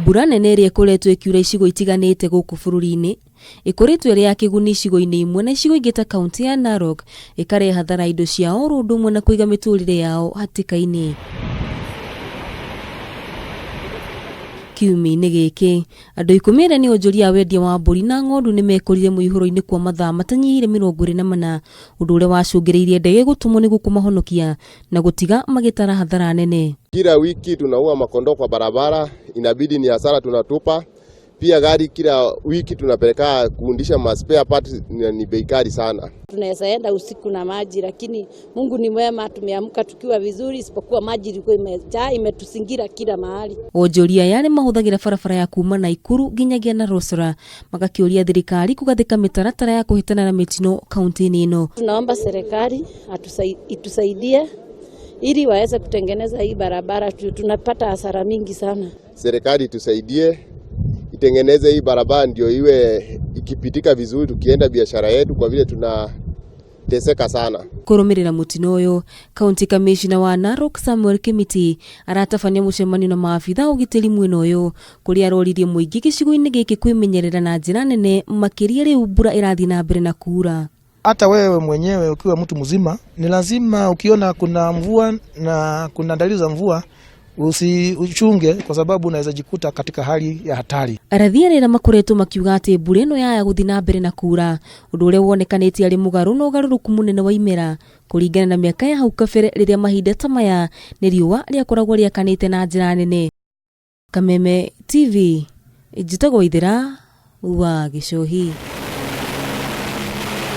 Mbura nene iria ikoretwo ikiura icigo itiganite guku bururi-ini ikoretwo iri ya kiguni icigo-ini imwe na icigo ingĩ ta kaunti ya Narok ikarehe hathara indo ciao oro ũndũ ũmwe na kũiga mĩtũrĩre yao hatĩka-inĩ. Kiumia-inĩ gĩkĩ andũ 10 nĩ onjoria a wendia wa mbũri na ng'ondu nĩ mekorire muihuro-ini kwa mathaa matanyihire 24 ũndũ ũrĩa wacũngĩrĩirie ndege gũtumwo nĩguo kũmahonokia na gũtiga magĩtara hathara nene. Kila wiki tunaua makondoo kwa barabara, inabidi ni hasara tunatupa. Pia gari kila wiki tunapeleka kuundisha spare parts, ni bei kali sana. Tunaweza enda usiku na maji, lakini Mungu ni mwema, tumeamka tukiwa vizuri, isipokuwa maji ilikuwa imejaa, imetusingira kila mahali. Onjoria yale mahuthagira barabara ya kuma na Ikuru nginyagia na Rosora magakĩũria thirikari kugathĩka mĩtaratara ya kũhĩtana na mĩtino kaunti-ini ĩno. Tunaomba serikali itusaidie ili waweze kutengeneza hii barabara, tunapata hasara mingi sana. Serikali itusaidie itengeneze hii barabara ndio iwe ikipitika vizuri tukienda biashara yetu, kwa vile tunateseka sana. Kũrũmĩrĩra mutino ũyũ, County Commissioner wa Narok Samuel Kimiti aratabania mũcemanio na maabitha ũgitĩri mwena ũyũ kũrĩa aroririe mũingĩ gĩcigo-inĩ gĩkĩ kwĩmenyerera na njĩra nene makiria rĩu mbura ĩrathiĩ na mbere na kuura. Hata wewe mwenyewe ukiwa mtu mzima ni lazima ukiona kuna mvua na kuna dalili za mvua usichunge, kwa sababu unaweza jikuta katika hali ya hatari. Arathia rĩra makoretwo makiuga atĩ mbura ĩno yaya gũthiĩ na mbere na kuura ũndũ ũrĩa wonekanĩtie arĩ mũgarũ na ũgarũrũku mũnene wa imera kũringana na mĩaka ya hau kabere rĩrĩa mahinda ta maya nĩ riũa rĩakoragwo rĩakanĩte na njĩra nene. Kameme TV, njĩtagwo Ithera wa Gĩcohi.